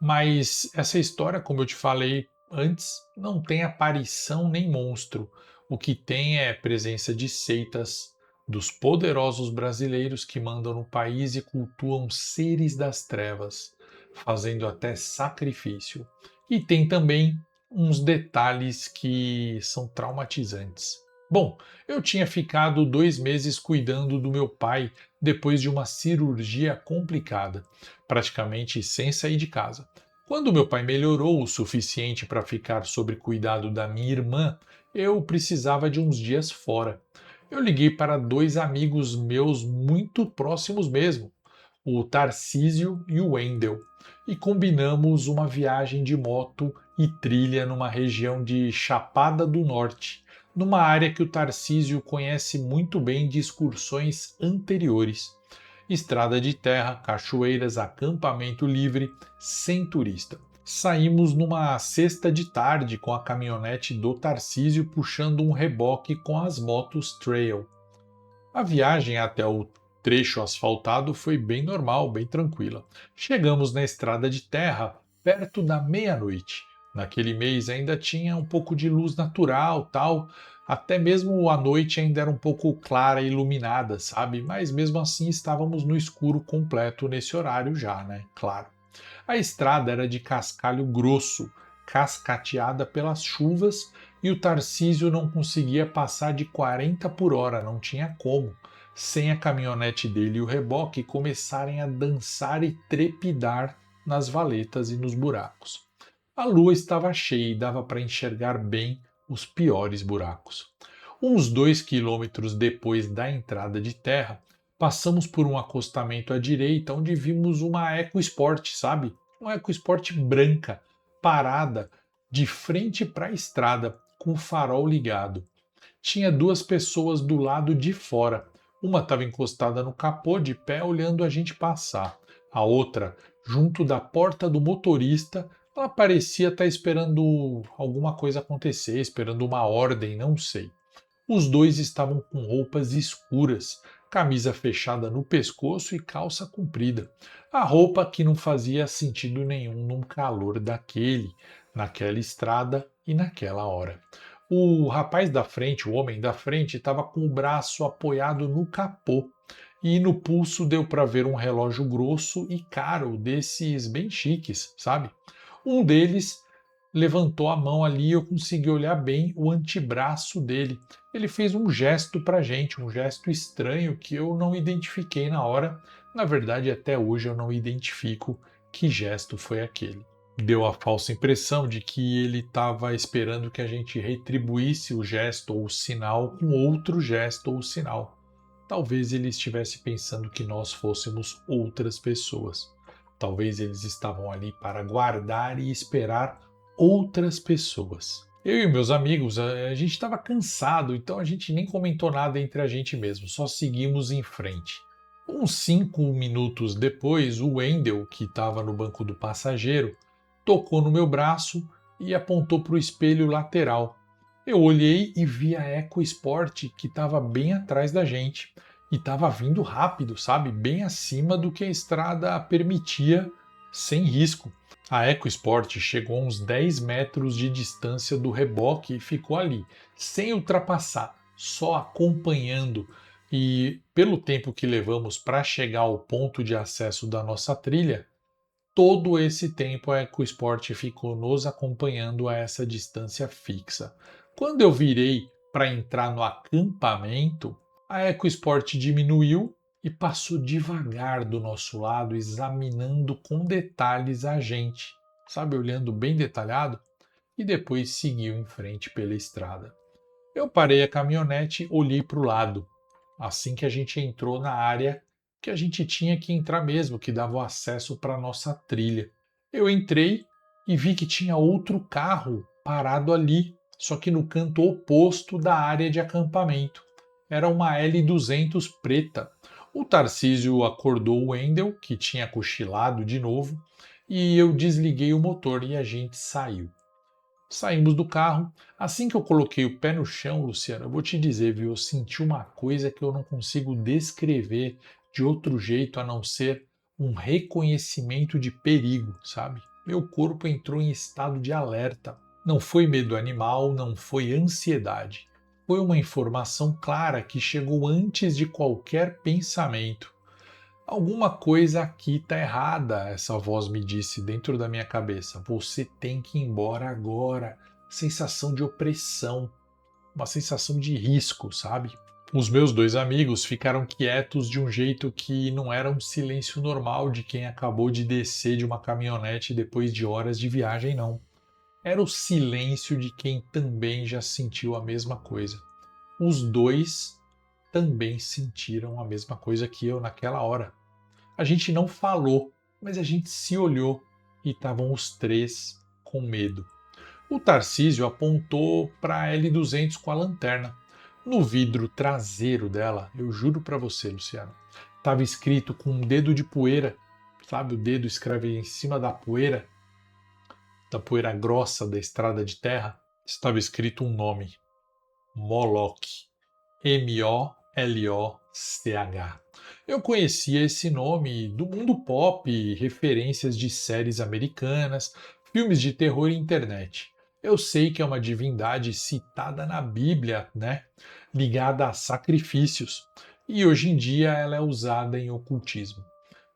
Mas essa história, como eu te falei antes, não tem aparição nem monstro. O que tem é presença de seitas dos poderosos brasileiros que mandam no país e cultuam seres das trevas, fazendo até sacrifício. E tem também uns detalhes que são traumatizantes. Bom, eu tinha ficado 2 meses cuidando do meu pai depois de uma cirurgia complicada, praticamente sem sair de casa. Quando meu pai melhorou o suficiente para ficar sob cuidado da minha irmã, eu precisava de uns dias fora. Eu liguei para dois amigos meus muito próximos mesmo, o Tarcísio e o Wendel, e combinamos uma viagem de moto e trilha numa região de Chapada do Norte, numa área que o Tarcísio conhece muito bem de excursões anteriores. Estrada de terra, cachoeiras, acampamento livre, sem turista. Saímos numa sexta de tarde com a caminhonete do Tarcísio puxando um reboque com as motos trail. A viagem até o trecho asfaltado foi bem normal, bem tranquila. Chegamos na estrada de terra perto da meia-noite. Naquele mês ainda tinha um pouco de luz natural, tal, até mesmo a noite ainda era um pouco clara e iluminada, sabe? Mas mesmo assim estávamos no escuro completo nesse horário já, né? Claro. A estrada era de cascalho grosso, cascateada pelas chuvas, e o Tarcísio não conseguia passar de 40 por hora, não tinha como, sem a caminhonete dele e o reboque começarem a dançar e trepidar nas valetas e nos buracos. A lua estava cheia e dava para enxergar bem os piores buracos. Uns 2 quilômetros depois da entrada de terra, passamos por um acostamento à direita onde vimos uma EcoSport, sabe? Uma EcoSport branca, parada de frente para a estrada, com o farol ligado. Tinha duas pessoas do lado de fora. Uma estava encostada no capô de pé olhando a gente passar. A outra, junto da porta do motorista, ela parecia estar esperando alguma coisa acontecer, esperando uma ordem, não sei. Os dois estavam com roupas escuras, camisa fechada no pescoço e calça comprida. A roupa que não fazia sentido nenhum num calor daquele, naquela estrada e naquela hora. O rapaz da frente, o homem da frente, estava com o braço apoiado no capô e no pulso deu para ver um relógio grosso e caro, desses bem chiques, sabe? Um deles levantou a mão ali e eu consegui olhar bem o antebraço dele. Ele fez um gesto para a gente, um gesto estranho que eu não identifiquei na hora. Na verdade, até hoje eu não identifico que gesto foi aquele. Deu a falsa impressão de que ele estava esperando que a gente retribuísse o gesto ou o sinal com outro gesto ou sinal. Talvez ele estivesse pensando que nós fôssemos outras pessoas. Talvez eles estavam ali para guardar e esperar outras pessoas. Eu e meus amigos, a gente estava cansado, então a gente nem comentou nada entre a gente mesmo, só seguimos em frente. Uns 5 minutos depois, o Wendel, que estava no banco do passageiro, tocou no meu braço e apontou para o espelho lateral. Eu olhei e vi a EcoSport que estava bem atrás da gente e estava vindo rápido, sabe? Bem acima do que a estrada permitia, sem risco. A EcoSport chegou a uns 10 metros de distância do reboque e ficou ali, sem ultrapassar, só acompanhando. E pelo tempo que levamos para chegar ao ponto de acesso da nossa trilha, todo esse tempo a EcoSport ficou nos acompanhando a essa distância fixa. Quando eu virei para entrar no acampamento, a EcoSport diminuiu e passou devagar do nosso lado, examinando com detalhes a gente, sabe, olhando bem detalhado, e depois seguiu em frente pela estrada. Eu parei a caminhonete, olhei para o lado, assim que a gente entrou na área que a gente tinha que entrar mesmo, que dava o acesso para a nossa trilha. Eu entrei e vi que tinha outro carro parado ali, só que no canto oposto da área de acampamento. Era uma L200 preta. O Tarcísio acordou o Wendel, que tinha cochilado de novo, e eu desliguei o motor e a gente saiu. Saímos do carro. Assim que eu coloquei o pé no chão, Luciano, eu vou te dizer, viu? Eu senti uma coisa que eu não consigo descrever de outro jeito a não ser um reconhecimento de perigo, sabe? Meu corpo entrou em estado de alerta. Não foi medo animal, não foi ansiedade. Foi uma informação clara que chegou antes de qualquer pensamento. Alguma coisa aqui está errada, essa voz me disse dentro da minha cabeça. Você tem que ir embora agora. Sensação de opressão, uma sensação de risco, sabe? Os meus dois amigos ficaram quietos de um jeito que não era um silêncio normal de quem acabou de descer de uma caminhonete depois de horas de viagem, não. Era o silêncio de quem também já sentiu a mesma coisa. Os dois também sentiram a mesma coisa que eu naquela hora. A gente não falou, mas a gente se olhou e estavam os três com medo. O Tarcísio apontou para a L200 com a lanterna. No vidro traseiro dela, eu juro para você, Luciano, estava escrito com um dedo de poeira, sabe? O dedo escreve em cima da poeira grossa da estrada de terra, estava escrito um nome: Moloch. Moloch. Eu conhecia esse nome do mundo pop, referências de séries americanas, filmes de terror e internet. Eu sei que é uma divindade citada na Bíblia, né? Ligada a sacrifícios, e hoje em dia ela é usada em ocultismo.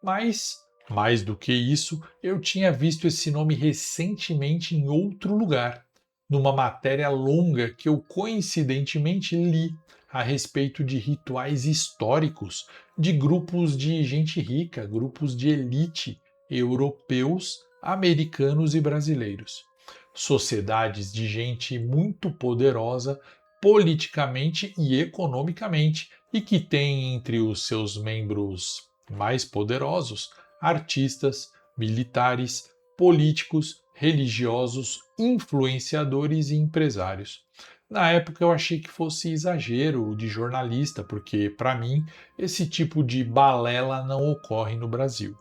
Mas, mais do que isso, eu tinha visto esse nome recentemente em outro lugar, numa matéria longa que eu coincidentemente li a respeito de rituais históricos de grupos de gente rica, grupos de elite europeus, americanos e brasileiros. Sociedades de gente muito poderosa politicamente e economicamente e que tem entre os seus membros mais poderosos artistas, militares, políticos, religiosos, influenciadores e empresários. Na época eu achei que fosse exagero de jornalista, porque para mim esse tipo de balela não ocorre no Brasil.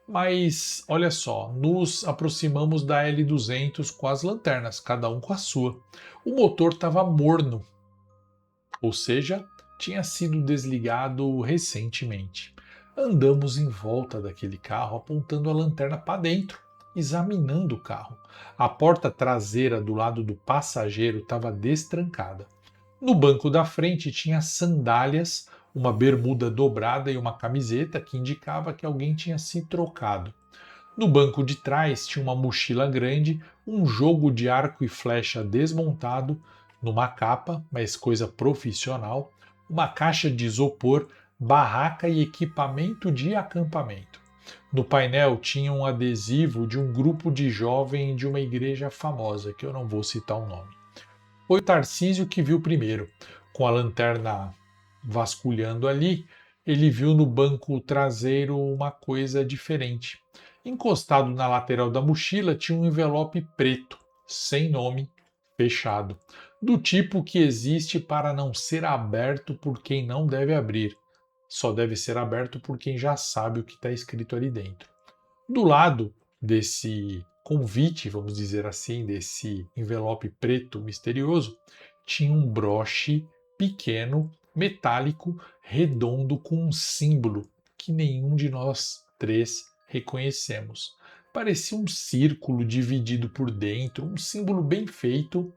Mas olha só, nos aproximamos da L200 com as lanternas, cada um com a sua. O motor estava morno, ou seja, tinha sido desligado recentemente. Andamos em volta daquele carro apontando a lanterna para dentro, examinando o carro. A porta traseira do lado do passageiro estava destrancada. No banco da frente tinha sandálias, uma bermuda dobrada e uma camiseta que indicava que alguém tinha se trocado. No banco de trás tinha uma mochila grande, um jogo de arco e flecha desmontado, numa capa, mas coisa profissional, uma caixa de isopor, barraca e equipamento de acampamento. No painel tinha um adesivo de um grupo de jovens de uma igreja famosa, que eu não vou citar o nome. Foi o Tarcísio que viu primeiro. Com a lanterna vasculhando ali, ele viu no banco traseiro uma coisa diferente. Encostado na lateral da mochila tinha um envelope preto, sem nome, fechado, do tipo que existe para não ser aberto por quem não deve abrir. Só deve ser aberto por quem já sabe o que está escrito ali dentro. Do lado desse convite, vamos dizer assim, desse envelope preto misterioso, tinha um broche pequeno, metálico, redondo com um símbolo que nenhum de nós três reconhecemos. Parecia um círculo dividido por dentro, um símbolo bem feito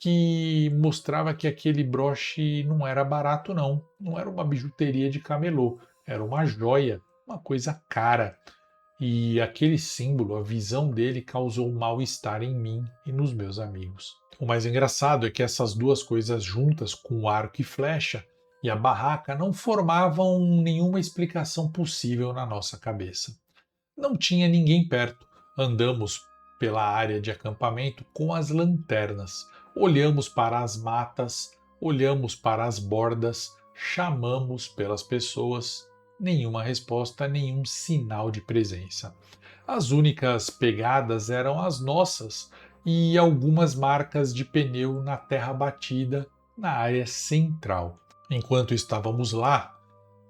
que mostrava que aquele broche não era barato não. Não era uma bijuteria de camelô, era uma joia, uma coisa cara. E aquele símbolo, a visão dele causou mal-estar em mim e nos meus amigos. O mais engraçado é que essas duas coisas juntas, com o arco e flecha e a barraca, não formavam nenhuma explicação possível na nossa cabeça. Não tinha ninguém perto. Andamos pela área de acampamento com as lanternas. Olhamos para as matas, olhamos para as bordas, chamamos pelas pessoas. Nenhuma resposta, nenhum sinal de presença. As únicas pegadas eram as nossas e algumas marcas de pneu na terra batida na área central. Enquanto estávamos lá,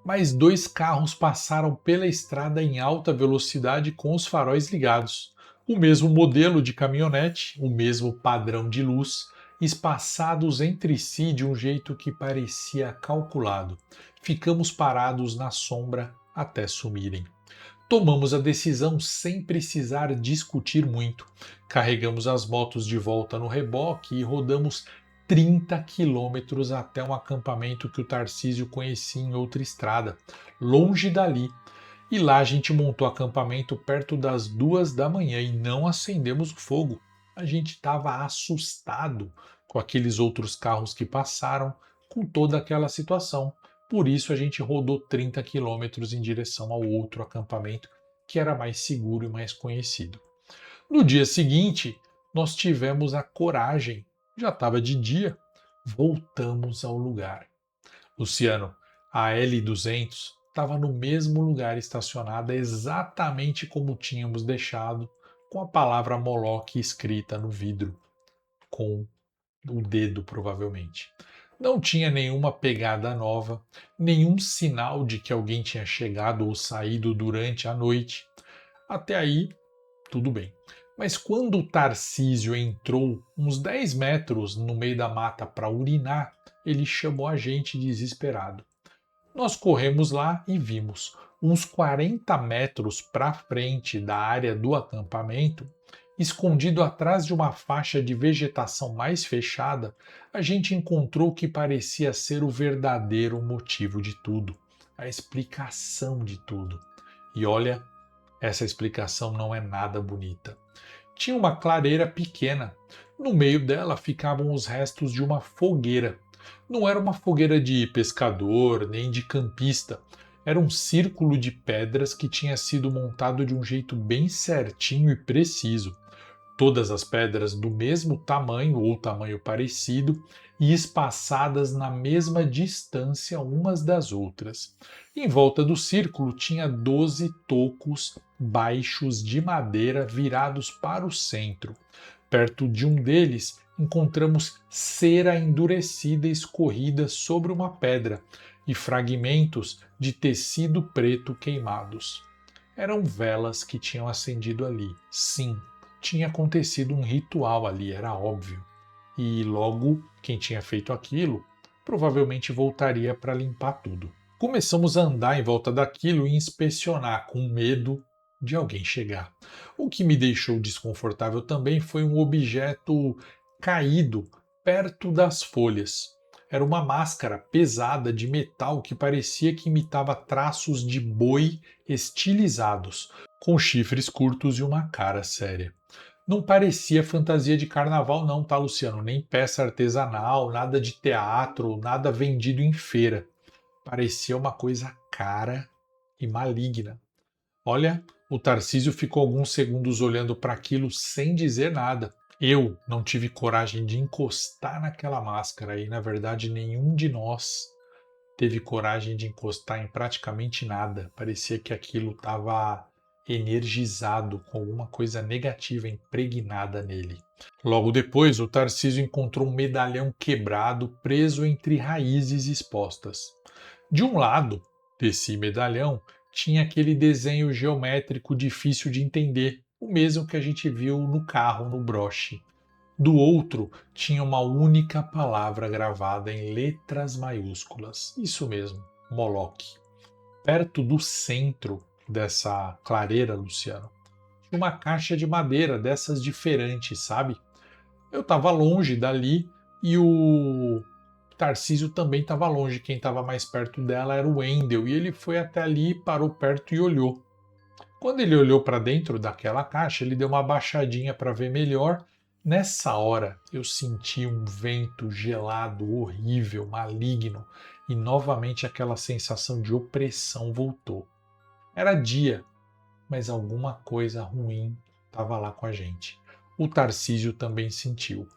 mais dois carros passaram pela estrada em alta velocidade com os faróis ligados. O mesmo modelo de caminhonete, o mesmo padrão de luz, espaçados entre si de um jeito que parecia calculado. Ficamos parados na sombra até sumirem. Tomamos a decisão sem precisar discutir muito. Carregamos as motos de volta no reboque e rodamos 30 quilômetros até um acampamento que o Tarcísio conhecia em outra estrada, longe dali. E lá a gente montou acampamento perto das 2 da manhã e não acendemos o fogo. A gente estava assustado com aqueles outros carros que passaram, com toda aquela situação. Por isso a gente rodou 30 quilômetros em direção ao outro acampamento, que era mais seguro e mais conhecido. No dia seguinte, nós tivemos a coragem, já estava de dia, voltamos ao lugar. Luciano, a L200 estava no mesmo lugar estacionada exatamente como tínhamos deixado, com a palavra Moloch escrita no vidro, com o dedo provavelmente. Não tinha nenhuma pegada nova, nenhum sinal de que alguém tinha chegado ou saído durante a noite. Até aí, tudo bem. Mas quando o Tarcísio entrou uns 10 metros no meio da mata para urinar, ele chamou a gente desesperado. Nós corremos lá e vimos, uns 40 metros para frente da área do acampamento, escondido atrás de uma faixa de vegetação mais fechada, a gente encontrou o que parecia ser o verdadeiro motivo de tudo, a explicação de tudo. E olha, essa explicação não é nada bonita. Tinha uma clareira pequena. No meio dela ficavam os restos de uma fogueira. Não era uma fogueira de pescador nem de campista. Era um círculo de pedras que tinha sido montado de um jeito bem certinho e preciso. Todas as pedras do mesmo tamanho ou tamanho parecido e espaçadas na mesma distância umas das outras. Em volta do círculo tinha 12 tocos baixos de madeira virados para o centro. Perto de um deles encontramos cera endurecida escorrida sobre uma pedra e fragmentos de tecido preto queimados. Eram velas que tinham acendido ali. Sim, tinha acontecido um ritual ali, era óbvio. E logo, quem tinha feito aquilo provavelmente voltaria para limpar tudo. Começamos a andar em volta daquilo e inspecionar com medo de alguém chegar. O que me deixou desconfortável também foi um objeto caído perto das folhas. Era uma máscara pesada de metal que parecia que imitava traços de boi estilizados, com chifres curtos e uma cara séria. Não parecia fantasia de carnaval não, tá, Luciano? Nem peça artesanal, nada de teatro, nada vendido em feira. Parecia uma coisa cara e maligna. Olha, o Tarcísio ficou alguns segundos olhando para aquilo sem dizer nada. Eu não tive coragem de encostar naquela máscara e, na verdade, nenhum de nós teve coragem de encostar em praticamente nada. Parecia que aquilo estava energizado com alguma coisa negativa impregnada nele. Logo depois, o Tarcísio encontrou um medalhão quebrado preso entre raízes expostas. De um lado desse medalhão tinha aquele desenho geométrico difícil de entender, o mesmo que a gente viu no carro, no broche. Do outro tinha uma única palavra gravada em letras maiúsculas. Isso mesmo, Moloch. Perto do centro dessa clareira, Luciano, uma caixa de madeira dessas diferentes, sabe? Eu estava longe dali, e o Tarcísio também estava longe. Quem estava mais perto dela era o Wendel, e ele foi até ali, parou perto e olhou. Quando ele olhou para dentro daquela caixa, ele deu uma baixadinha para ver melhor. Nessa hora, eu senti um vento gelado, horrível, maligno, e novamente aquela sensação de opressão voltou. Era dia, mas alguma coisa ruim estava lá com a gente. O Tarcísio também sentiu.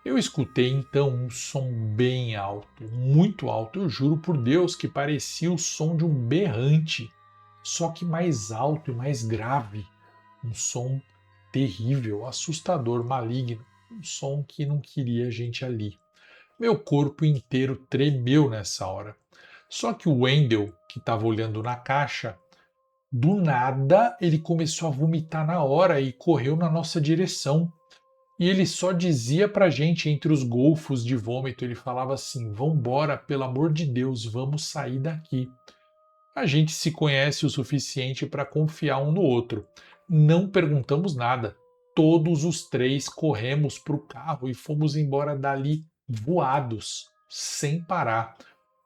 Eu escutei então um som bem alto, muito alto, eu juro por Deus que parecia o som de um berrante, só que mais alto e mais grave. Um som terrível, assustador, maligno, um som que não queria a gente ali. Meu corpo inteiro tremeu nessa hora. Só que o Wendel, que estava olhando na caixa, do nada ele começou a vomitar na hora e correu na nossa direção. E ele só dizia pra gente entre os golfos de vômito, ele falava assim: "Vambora, pelo amor de Deus, vamos sair daqui". A gente se conhece o suficiente para confiar um no outro. Não perguntamos nada. Todos os três corremos para o carro e fomos embora dali voados, sem parar.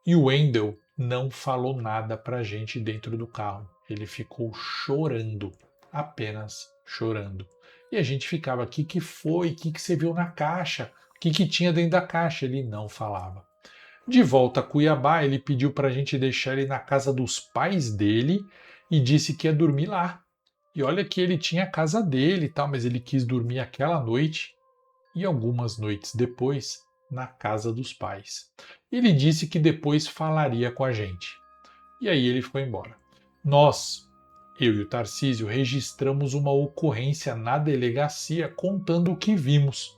E o Wendel não falou nada para a gente dentro do carro. Ele ficou chorando, apenas chorando. E a gente ficava: "O que foi? O que você viu na caixa? O que tinha dentro da caixa?" Ele não falava. De volta a Cuiabá, ele pediu para a gente deixar ele na casa dos pais dele e disse que ia dormir lá. E olha que ele tinha a casa dele e tal, mas ele quis dormir aquela noite e algumas noites depois na casa dos pais. Ele disse que depois falaria com a gente. E aí ele foi embora. Nós, eu e o Tarcísio, registramos uma ocorrência na delegacia contando o que vimos.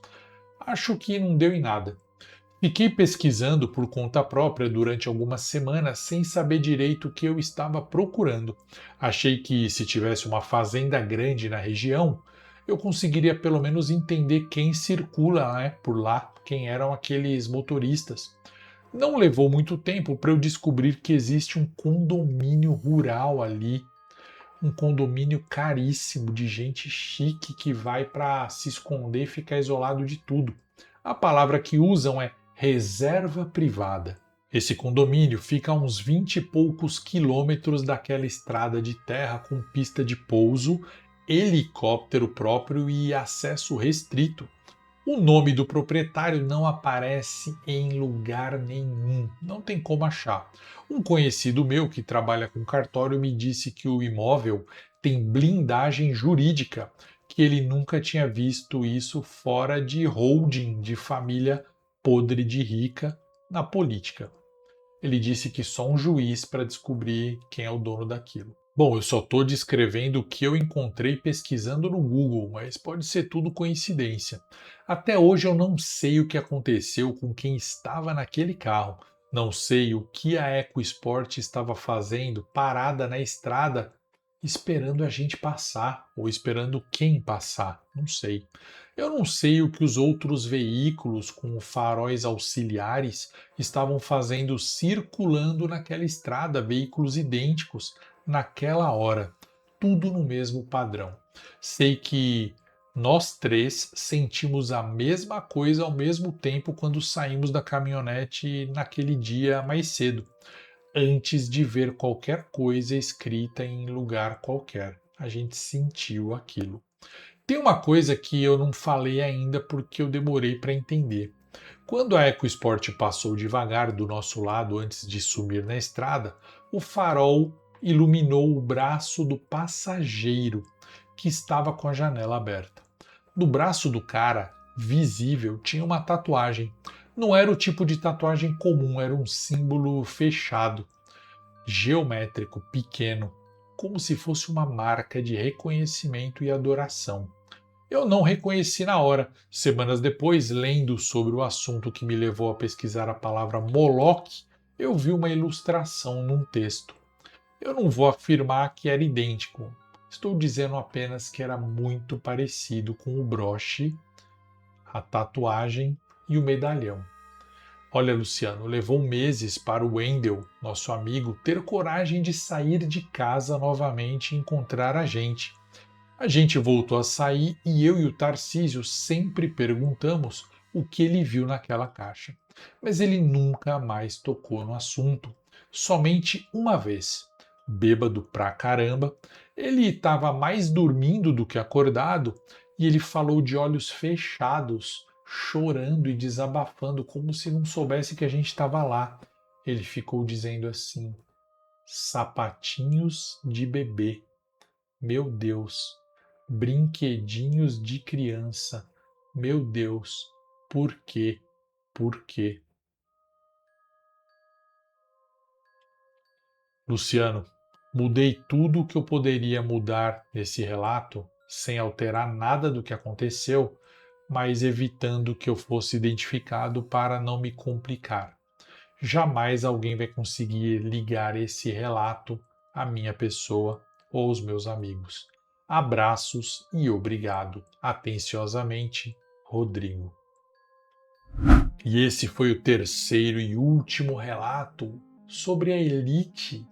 Acho que não deu em nada. Fiquei pesquisando por conta própria durante algumas semanas sem saber direito o que eu estava procurando. Achei que se tivesse uma fazenda grande na região, eu conseguiria pelo menos entender quem circula, né, por lá, quem eram aqueles motoristas. Não levou muito tempo para eu descobrir que existe um condomínio rural ali, um condomínio caríssimo de gente chique que vai para se esconder e ficar isolado de tudo. A palavra que usam é reserva privada. Esse condomínio fica a uns 20 e poucos quilômetros daquela estrada de terra com pista de pouso, helicóptero próprio e acesso restrito. O nome do proprietário não aparece em lugar nenhum, não tem como achar. Um conhecido meu que trabalha com cartório me disse que o imóvel tem blindagem jurídica, que ele nunca tinha visto isso fora de holding de família podre de rica na política. Ele disse que só um juiz para descobrir quem é o dono daquilo. Bom, eu só estou descrevendo o que eu encontrei pesquisando no Google, mas pode ser tudo coincidência. Até hoje eu não sei o que aconteceu com quem estava naquele carro. Não sei o que a EcoSport estava fazendo parada na estrada esperando a gente passar, ou esperando quem passar, não sei. Eu não sei o que os outros veículos com faróis auxiliares estavam fazendo circulando naquela estrada, veículos idênticos, naquela hora, tudo no mesmo padrão. Sei que nós três sentimos a mesma coisa ao mesmo tempo quando saímos da caminhonete naquele dia mais cedo, antes de ver qualquer coisa escrita em lugar qualquer. A gente sentiu aquilo. Tem uma coisa que eu não falei ainda porque eu demorei para entender. Quando a EcoSport passou devagar do nosso lado antes de sumir na estrada, o farol iluminou o braço do passageiro que estava com a janela aberta. No braço do cara, visível, tinha uma tatuagem. Não era o tipo de tatuagem comum, era um símbolo fechado, geométrico, pequeno, como se fosse uma marca de reconhecimento e adoração. Eu não reconheci na hora. Semanas depois, lendo sobre o assunto que me levou a pesquisar a palavra Moloch, eu vi uma ilustração num texto. Eu não vou afirmar que era idêntico. Estou dizendo apenas que era muito parecido com o broche, a tatuagem e o medalhão. Olha, Luciano, levou meses para o Wendel, nosso amigo, ter coragem de sair de casa novamente e encontrar a gente. A gente voltou a sair e eu e o Tarcísio sempre perguntamos o que ele viu naquela caixa. Mas ele nunca mais tocou no assunto. Somente uma vez, bêbado pra caramba, ele estava mais dormindo do que acordado e ele falou de olhos fechados, chorando e desabafando, como se não soubesse que a gente estava lá. Ele ficou dizendo assim: sapatinhos de bebê, meu Deus, brinquedinhos de criança, meu Deus, por quê? Por quê? Luciano, mudei tudo o que eu poderia mudar nesse relato, sem alterar nada do que aconteceu, mas evitando que eu fosse identificado para não me complicar. Jamais alguém vai conseguir ligar esse relato à minha pessoa ou aos meus amigos. Abraços e obrigado. Atenciosamente, Rodrigo. E esse foi o terceiro e último relato sobre a elite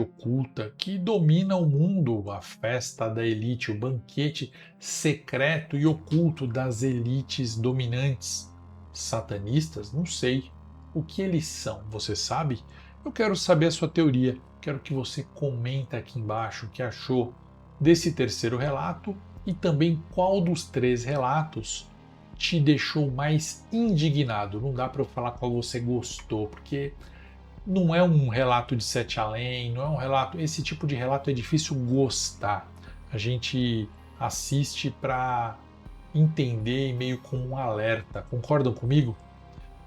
oculta que domina o mundo, a festa da elite, o banquete secreto e oculto das elites dominantes. Satanistas? Não sei. O que eles são, você sabe? Eu quero saber a sua teoria. Quero que você comenta aqui embaixo o que achou desse terceiro relato e também qual dos três relatos te deixou mais indignado. Não dá para eu falar qual você gostou, porque não é um relato de Sete Além, não é um relato. Esse tipo de relato é difícil gostar. A gente assiste para entender e meio como um alerta. Concordam comigo?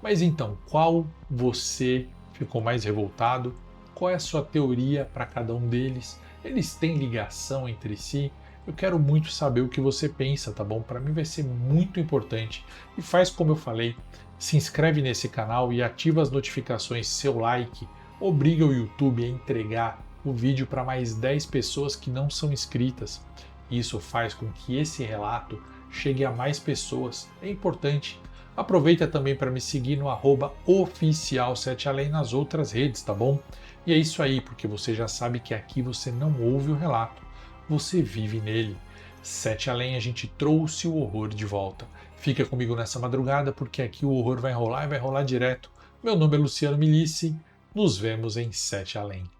Mas então, qual você ficou mais revoltado? Qual é a sua teoria para cada um deles? Eles têm ligação entre si? Eu quero muito saber o que você pensa, tá bom? Para mim vai ser muito importante. E faz como eu falei, se inscreve nesse canal e ativa as notificações, seu like obriga o YouTube a entregar o vídeo para mais 10 pessoas que não são inscritas. Isso faz com que esse relato chegue a mais pessoas. É importante. Aproveita também para me seguir no @oficial7além nas outras redes, tá bom? E é isso aí, porque você já sabe que aqui você não ouve o relato, você vive nele. Sete Além, a gente trouxe o horror de volta. Fica comigo nessa madrugada, porque aqui o horror vai rolar e vai rolar direto. Meu nome é Luciano Milici, nos vemos em Sete Além.